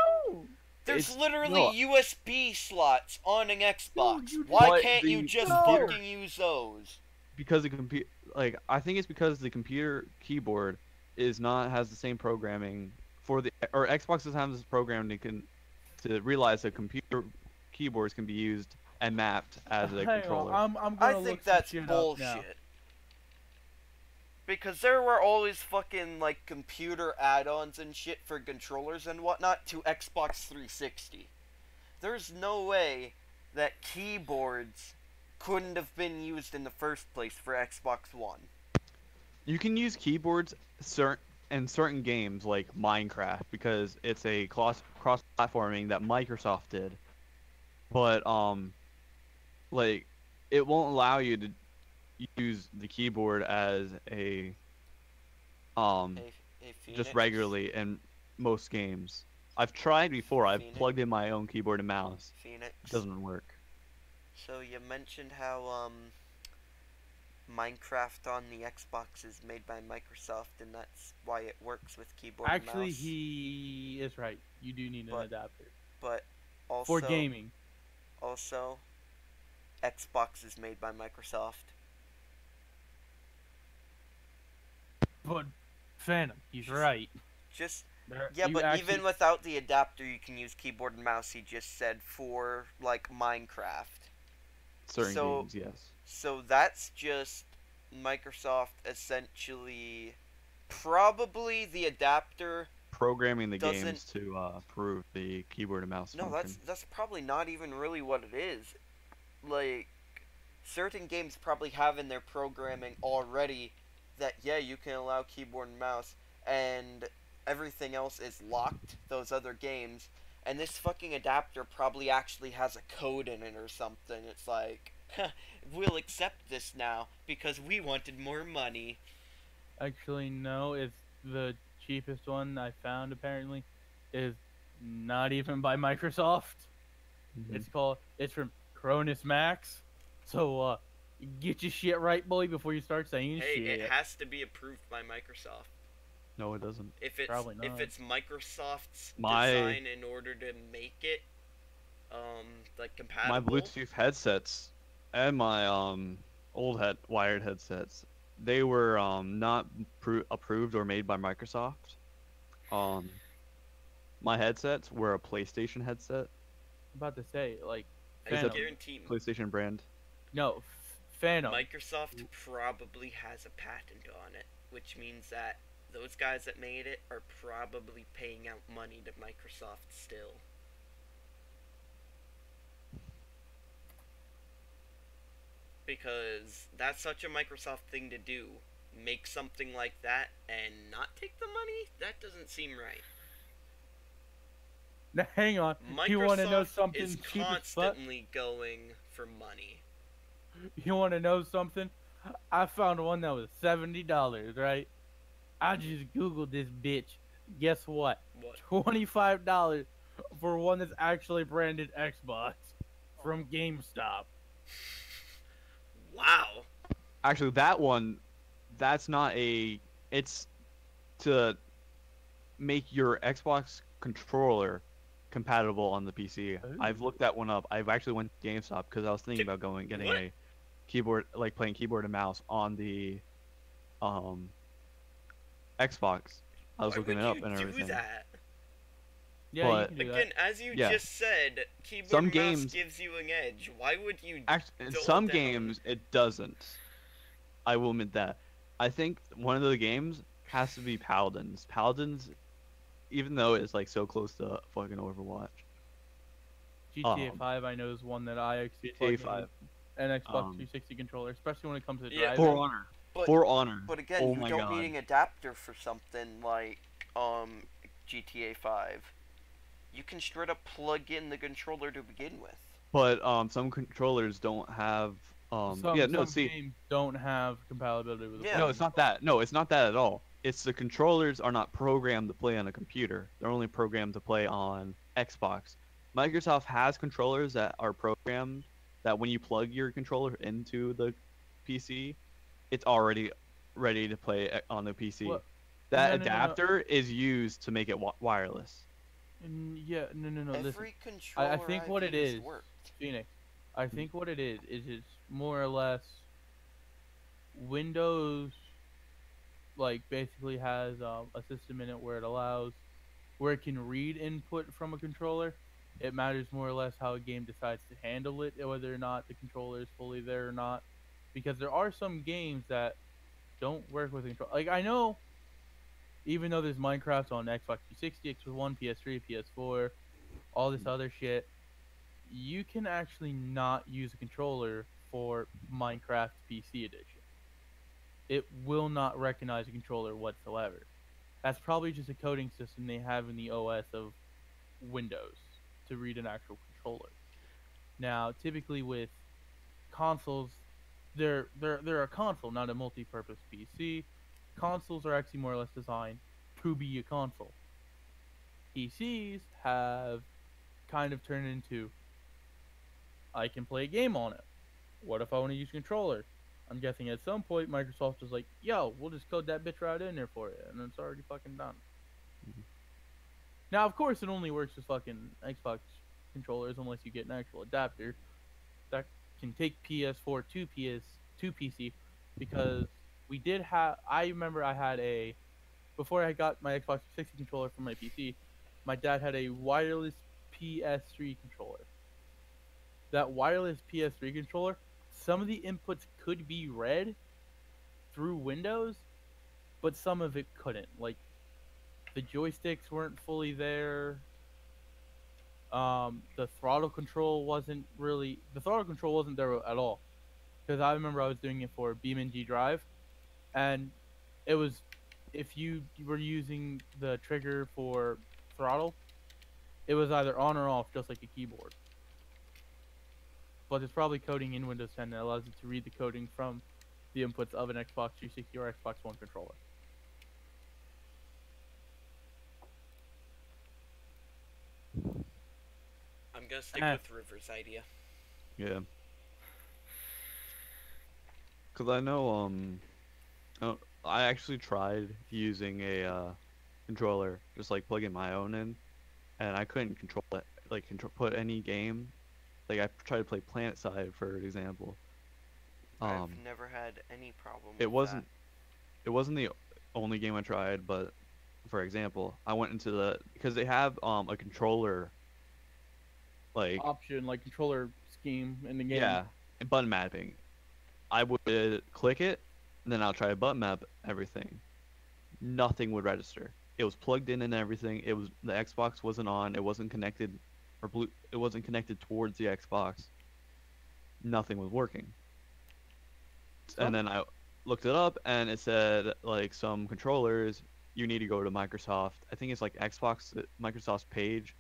There's it's- literally no. USB slots on an Xbox. you Why But can't you the just computer- fucking use those? because the computer I think it's because the computer keyboard has the same programming for the or Xbox doesn't have this program to realize that computer keyboards can be used and mapped as a Hang on, controller. I'm gonna I look think some that's shit up now. bullshit. Because there were always fucking like computer add-ons and shit for controllers and whatnot to Xbox 360. There's no way that keyboards couldn't have been used in the first place for Xbox One. You can use keyboards in certain games like Minecraft because it's a cross-platforming that Microsoft did. But like it won't allow you to use the keyboard as a Hey, just Phoenix. regularly in most games. I've tried before. I've Phoenix. plugged in my own keyboard and mouse. Phoenix. It doesn't work. So you mentioned how Minecraft on the Xbox is made by Microsoft, and that's why it works with keyboard and Actually, mouse. he is right. You do need an But- adapter But also, for gaming. Also, Xbox is made by Microsoft. But Phantom, he's right. Just There- yeah, you but actually- even without the adapter, you can use keyboard and mouse. He just said for like Minecraft. Certain So- games, yes. So that's just Microsoft essentially, probably the adapter. Programming the doesn't- games to approve the keyboard and mouse No, function. that's probably not even really what it is. Like, certain games probably have in their programming already that yeah, you can allow keyboard and mouse, and everything else is locked. Those other games, and this fucking adapter probably actually has a code in it or something. It's like, we'll accept this now because we wanted more money. Actually, no. It's the cheapest one I found. Apparently, is not even by Microsoft. Mhm. It's from Cronus Max. So get your shit right, boy, before you start saying Hey, shit. it has to be approved by Microsoft. No, it doesn't. Probably If not. it's Microsoft's My- design in order to make it like compatible. My Bluetooth headsets and my wired headsets, they were not approved or made by Microsoft. My headsets were a PlayStation headset, about to say like I Is that Phantom. guarantee PlayStation brand? No, Phantom. Microsoft probably has a patent on it, which means that those guys that made it are probably paying out money to Microsoft still. Because that's such a Microsoft thing to do. Make something like that and not take the money? That doesn't seem right. Now, hang on. You want to know Microsoft something is cheap as fuck? constantly going for money. You want to know something? I found one that was $70, right? I just googled this bitch. Guess what? What? $25 for one that's actually branded Xbox from GameStop. Wow. Actually, that one, that's not a. It's to make your Xbox controller compatible on the PC. I've Ooh. looked that one up. I've actually went to GameStop because I was thinking about getting What? a keyboard, like playing keyboard and mouse on the um Xbox. I was Why looking would it up you and do everything. that? Yeah, you But- can do that. Again, as you Yeah. just said, keyboard Some and mouse games- gives you an edge. Why would you Actually, in dull some down? games it doesn't. I will admit that. I think one of the games has to be Paladins. Paladins, even though it's like so close to fucking Overwatch. GTA 5, I know, is one that I actually GTA plug in 5. an Xbox Um, 360 controller, especially when it comes to Yeah, driving. For Honor. But- For Honor. But again, Oh you my don't God. need an adapter for something like GTA 5. You can straight up plug in the controller to begin with. But some controllers don't have Some games don't have compatibility with the Yeah. No, phone. it's not that. No, it's not that at all. It's the controllers are not programmed to play on a computer. They're only programmed to play on Xbox. Microsoft has controllers that are programmed that when you plug your controller into the PC, it's already ready to play on the PC. What? That No. adapter is used to make it wireless. Yeah, no. Listen, Every controller I think what it used is, worked. Phoenix. I think what it is it's more or less Windows, like basically has a system in it where it can read input from a controller. It matters more or less how a game decides to handle it, whether or not the controller is fully there or not. Because there are some games that don't work with a controller. Like I know, even though there's Minecraft on Xbox 360, Xbox One, PS3, PS4, all this other shit, you can actually not use a controller for Minecraft PC edition. It will not recognize a controller whatsoever. That's probably just a coding system they have in the OS of Windows to read an actual controller. Now, typically with consoles, they're a console, not a multi-purpose PC. Consoles are actually more or less designed to be a console. PCs have kind of turned into, I can play a game on it. What if I want to use a controller? I'm guessing at some point Microsoft was like, yo, we'll just code that bitch right in there for you, and it's already fucking done. Now, of course, it only works with fucking Xbox controllers unless you get an actual adapter that can take PS4 to PC, because I remember I had before I got my Xbox 360 controller for my PC, my dad had a wireless PS3 controller. That wireless PS3 controller, some of the inputs could be read through Windows, but some of it couldn't. Like, the joysticks weren't fully there. The throttle control wasn't there at all. Because I remember I was doing it for BeamNG Drive, and it was, if you were using the trigger for throttle, it was either on or off, just like a keyboard. But there's probably coding in Windows 10 that allows it to read the coding from the inputs of an Xbox 360 or Xbox One controller. I'm gonna stick Eh. with River's idea. Yeah. Cause I know I actually tried using a controller, just like plugging my own in, and I couldn't control it. Like put any game. Like I tried to play Planet Side for example. I've never had any problem with It wasn't the only game I tried, but for example, I went into because they have a controller like option, like controller scheme in the game. yeah, and button mapping. I would click it, and then I'll try to button map everything. Nothing would register. It was plugged in and everything. It was the Xbox wasn't on. It wasn't connected, or blue. It wasn't connected towards the Xbox. Nothing was working. And then I looked it up, and it said like some controllers you need to go to Microsoft. I think it's like Microsoft's page,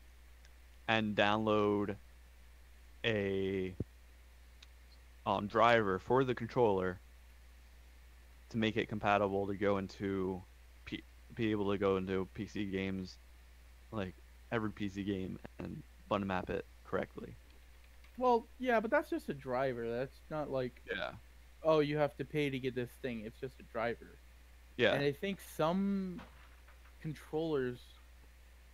and download a driver for the controller to make it compatible to go into be able to go into PC games, like every PC game, and button map it correctly. Well, yeah, but that's just a driver. That's not like, Yeah. oh, you have to pay to get this thing. It's just a driver. Yeah. And I think some controllers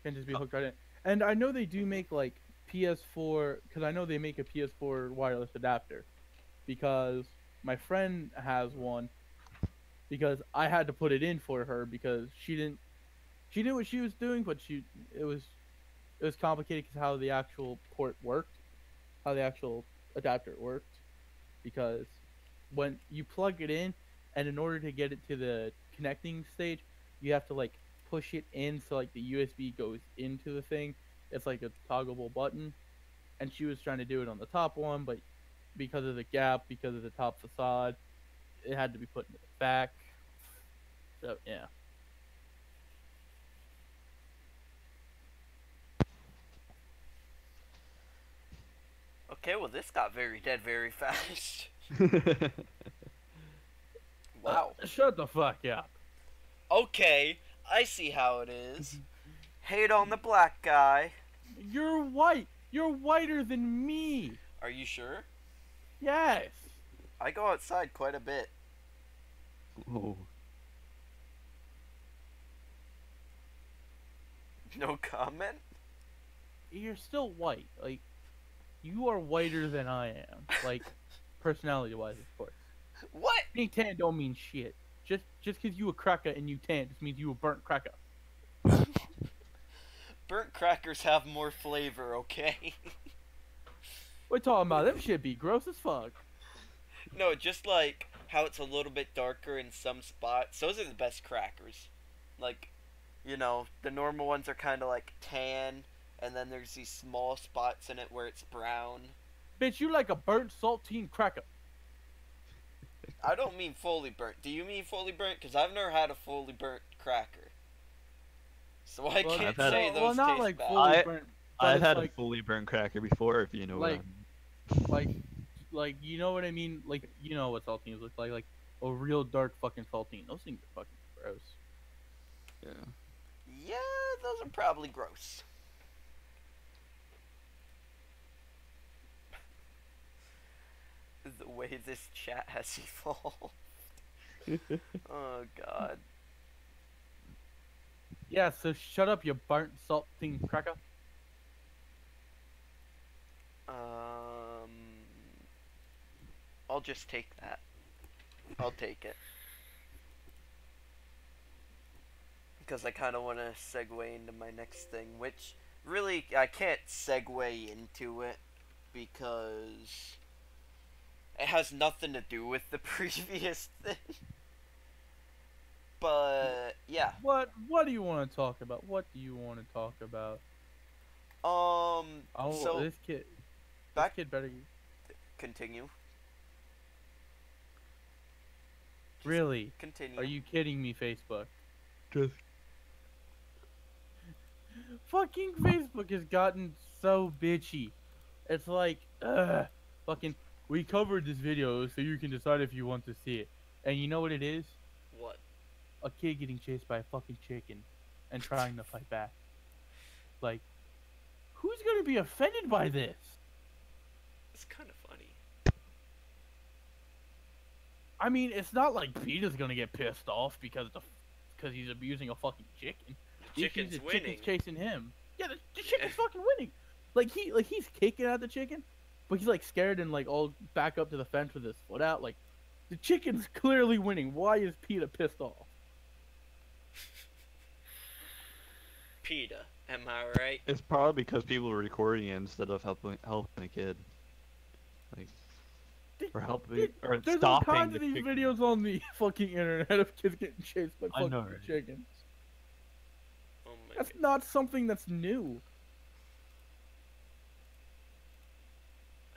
can just be hooked right in. And I know they do make like PS4, because I know they make a PS4 wireless adapter. Because my friend has one. Because I had to put it in for her because she knew what she was doing, but it was complicated because how the actual port worked, how the actual adapter worked. Because when you plug it in, and in order to get it to the connecting stage, you have to like push it in so like the USB goes into the thing. It's like a toggleable button, and she was trying to do it on the top one, but because of the gap, because of the top facade, it had to be put in the back. So yeah. Okay, well this got very dead very fast. Wow. Shut the fuck up. Okay, I see how it is. Hate on the black guy. You're white. You're whiter than me. Are you sure? Yes. I go outside quite a bit. Oh. No comment? You're still white. Like, you are whiter than I am. Like, personality-wise, of course. What? Being tan don't mean shit. Just because you a cracker and you tan just means you a burnt cracker. Burnt crackers have more flavor, okay? We're talking about them shit be gross as fuck. No, just like how it's a little bit darker in some spots. Those are the best crackers. Like, you know, the normal ones are kind of like tan, and then there's these small spots in it where it's brown. Bitch, you like a burnt saltine cracker. I don't mean fully burnt. Do you mean fully burnt? Because I've never had a fully burnt cracker. So I Well, can't I've had say a- those well, not taste like bad. fully burnt. But I've it's had like, a fully burnt cracker before, if you know like- what I mean. like you know what I mean? Like, you know what saltines look like a real dark fucking saltine. Those things are fucking gross. Yeah. Yeah, those are probably gross. The way this chat has evolved. Oh god. Yeah, so shut up, you burnt saltine cracker. I'll just take that. I'll take it. Because I kind of want to segue into my next thing, which really I can't segue into it because it has nothing to do with the previous thing. But yeah. What do you want to talk about? What do you want to talk about? Oh, So this kid better. continue. Really? Continue. Are you kidding me, Facebook? Just Fucking Facebook has gotten so bitchy. It's like, fucking, we covered this video so you can decide if you want to see it. And you know what it is? What? A kid getting chased by a fucking chicken and trying to fight back. Like, who's gonna be offended by this? It's kind of funny. I mean, it's not like Peter's gonna get pissed off because he's abusing a fucking chicken. The chicken's The winning. chicken's chasing him. Yeah, the chicken's fucking winning. Like he's kicking at the chicken, but he's like scared and like all back up to the fence with his foot out. Like, the chicken's clearly winning. Why is Peter pissed off? PETA. Am I right? It's probably because people are recording it instead of helping a kid, like, or helping or There's all stopping kinds the of these chicken. videos on the fucking internet of kids getting chased by I know, fucking right? chickens. Oh my That's god. not something that's new.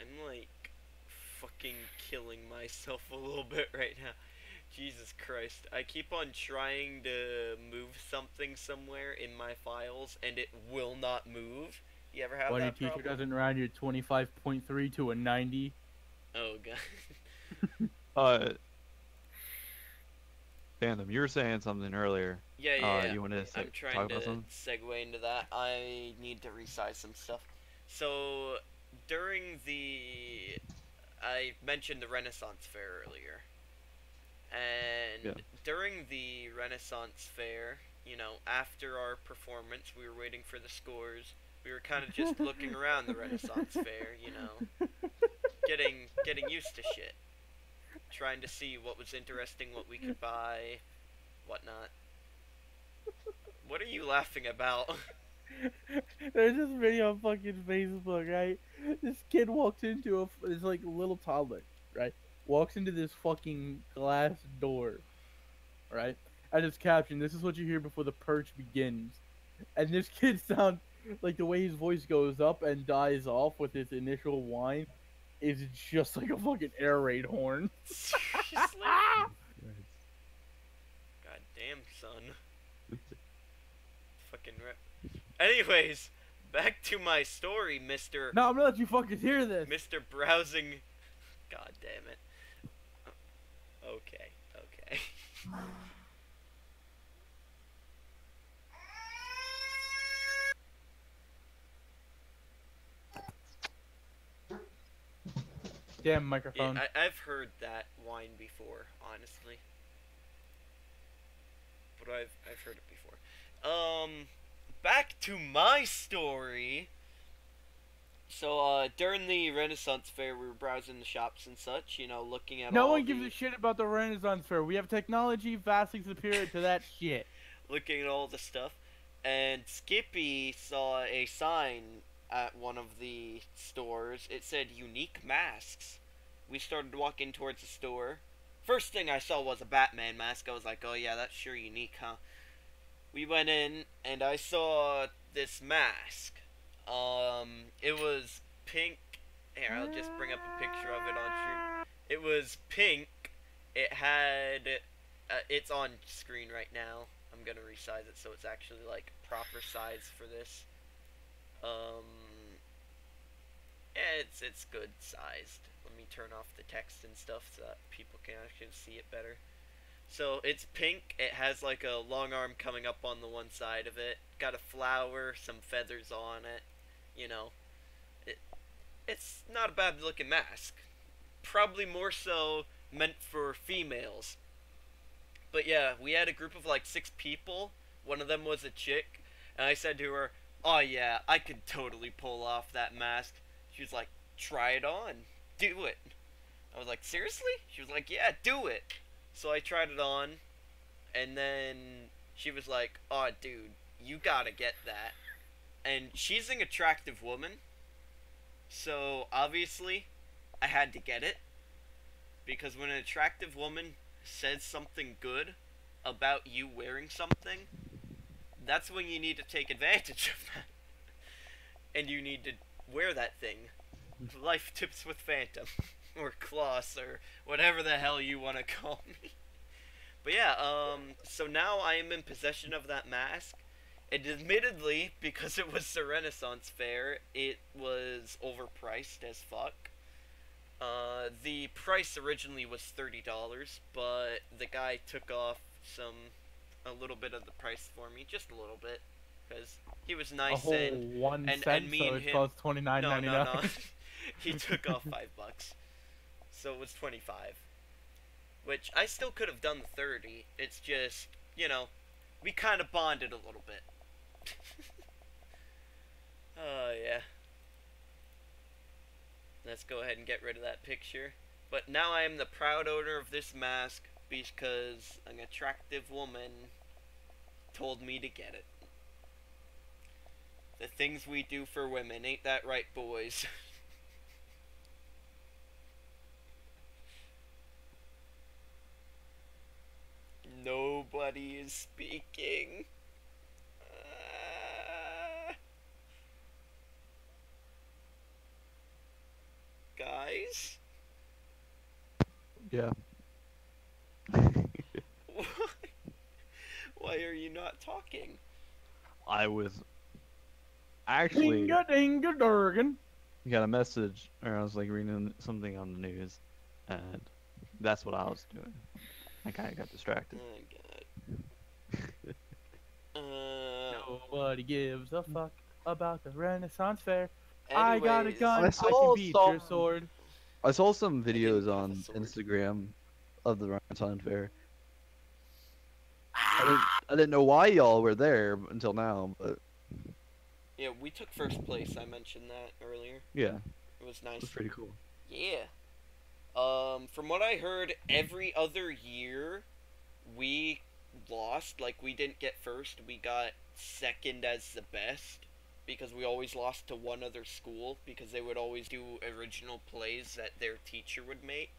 I'm like fucking killing myself a little bit right now. Jesus Christ. I keep on trying to move something somewhere in my files and it will not move. You ever have When your that teacher problem? doesn't round your 25.3 to a 90. Oh god. Uh, Phantom, you were saying something earlier. Yeah. You want to I'm talk trying about to something? segue into that. I need to resize some stuff. So, during the... I mentioned the Renaissance Fair earlier. Yeah. And during the Renaissance Fair, you know, after our performance, we were waiting for the scores. We were kind of just looking around the Renaissance Fair, you know, getting used to shit, trying to see what was interesting, what we could buy, whatnot. What are you laughing about? There's this video on fucking Facebook, right? This kid walks into this like little toddler, right? Walks into this fucking glass door, right? And it's captioned, "This is what you hear before the purge begins." And this kid sounds like the way his voice goes up and dies off with his initial whine is just like a fucking air raid horn. Seriously? God damn, son. Fucking rip. Anyways, back to my story, Mr. No, I'm gonna let you fuckers hear this. Mr. Browsing. God damn it. Okay. Damn Yeah, microphone. I've heard that whine before, honestly. But I've heard it before. Back to my story. So, during the Renaissance Fair, we were browsing the shops and such, you know, looking at No all one gives the... a shit about the Renaissance Fair. We have technology vastly superior to that shit. looking at all the stuff, and Skippy saw a sign at one of the stores. It said unique masks. We started walking towards the store. First thing I saw was a Batman mask. I was like, oh yeah, that's sure unique, huh? We went in, and I saw this mask. It was pink. Here, I'll just bring up a picture of it on stream. It was pink. It had... it's on screen right now. I'm gonna resize it so it's actually, like, proper size for this. Yeah, it's good sized. Let me turn off the text and stuff so that people can actually see it better. So it's pink. It has like a long arm coming up on the one side of it. Got a flower, some feathers on it. You know, it's not a bad looking mask. Probably more so meant for females. But yeah, we had a group of like 6 people. One of them was a chick, and I said to her, "Oh yeah, I could totally pull off that mask." She was like, "Try it on, do it." I was like, "Seriously?" She was like, "Yeah, do it." So I tried it on, and then she was like, "Oh, dude, you gotta get that." And she's an attractive woman, so obviously I had to get it. Because when an attractive woman says something good about you wearing something, that's when you need to take advantage of that. And you need to wear that thing. Life tips with Phantom. Or CLoS, or whatever the hell you want to call me. But yeah, so now I am in possession of that mask. And admittedly, because it was the Renaissance Fair, it was overpriced as fuck. The price originally was $30, but the guy took off a little bit of the price for me, just a little bit, because he was A nice whole and 1 and cent, me so and it him. costs $29.99. No. He took off $5, so it was 25. Which I still could have done the 30. It's just, you know, we kind of bonded a little bit. Oh yeah. Let's go ahead and get rid of that picture. But now I am the proud owner of this mask because an attractive woman told me to get it. The things we do for women, ain't that right, boys? Nobody is speaking. Guys? Yeah. Why? Why are you not talking? I was actually Dinga dinga durgan. got a message, or I was like reading something on the news, and that's what I was doing. I kind of got distracted. Oh god. Nobody gives a fuck about the Renaissance Fair. I got a Anyways, gun. I I saw can beat your some- sword. I saw some didn't videos have a on sword. Instagram of the Renaissance Fair. I didn't know why y'all were there until now, but yeah, we took first place. I mentioned that earlier. yeah, It was it nice. was pretty cool. Yeah. From what I heard, every other year we lost. Like, we didn't get first. We got second as the best. Because we always lost to one other school. Because they would always do original plays that their teacher would make.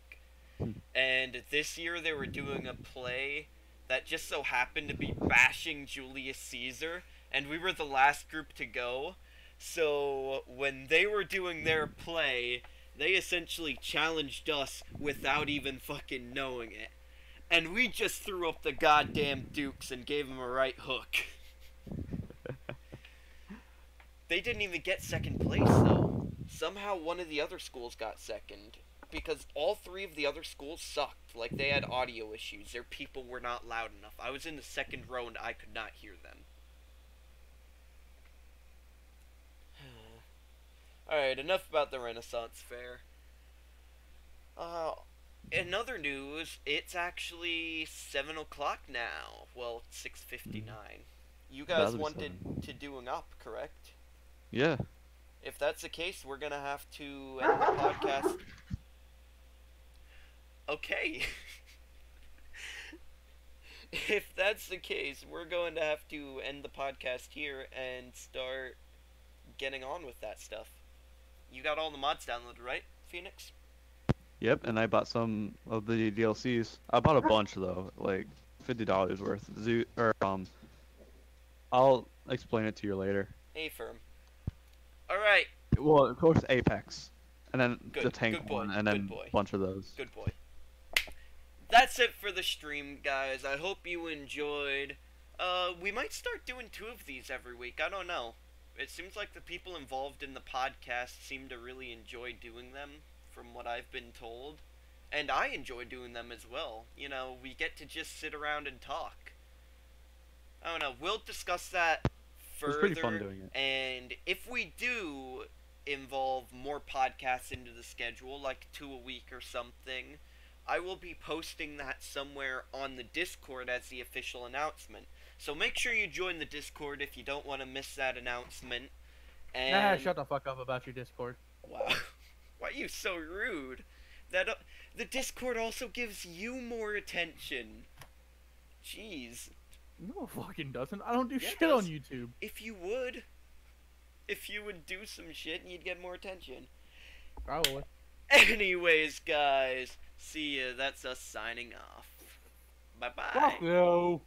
And this year they were doing a play that just so happened to be bashing Julius Caesar. And we were the last group to go. So when they were doing their play, they essentially challenged us without even fucking knowing it. And we just threw up the goddamn dukes and gave them a right hook. They didn't even get second place, though. Somehow one of the other schools got second. Because all three of the other schools sucked. Like, they had audio issues. Their people were not loud enough. I was in the second row and I could not hear them. Alright, enough about the Renaissance Fair. In other news, it's actually 7 o'clock now. Well, 6:59. You guys That'll be wanted 7. to do an up, correct? Yeah. If that's the case, we're gonna have to end the podcast. Okay. If that's the case, we're going to have to end the podcast here and start getting on with that stuff. You got all the mods downloaded, right, Phoenix? Yep, and I bought some of the DLCs. I bought a bunch though, like $50 worth. I'll explain it to you later. A-firm. Alright, Well, of course Apex, and then Good, the tank good boy, one, and good then boy. a bunch of those. good boy. That's it for the stream, guys. I hope you enjoyed. We might start doing 2 of these every week. I don't know. It seems like the people involved in the podcast seem to really enjoy doing them, from what I've been told. And I enjoy doing them as well. You know, we get to just sit around and talk. I don't know. We'll discuss that further. was pretty fun doing it. And if we do involve more podcasts into the schedule, like 2 a week or something, I will be posting that somewhere on the Discord as the official announcement. So make sure you join the Discord if you don't want to miss that announcement. And Shut the fuck up about your Discord. wow, why are you so rude? That the Discord also gives you more attention. Jeez, No, it fucking doesn't. I don't do Yeah, it shit on does. YouTube. if you would do some shit, you'd get more attention. Probably. Anyways, guys, see ya. That's us signing off. Bye bye. Fuck no.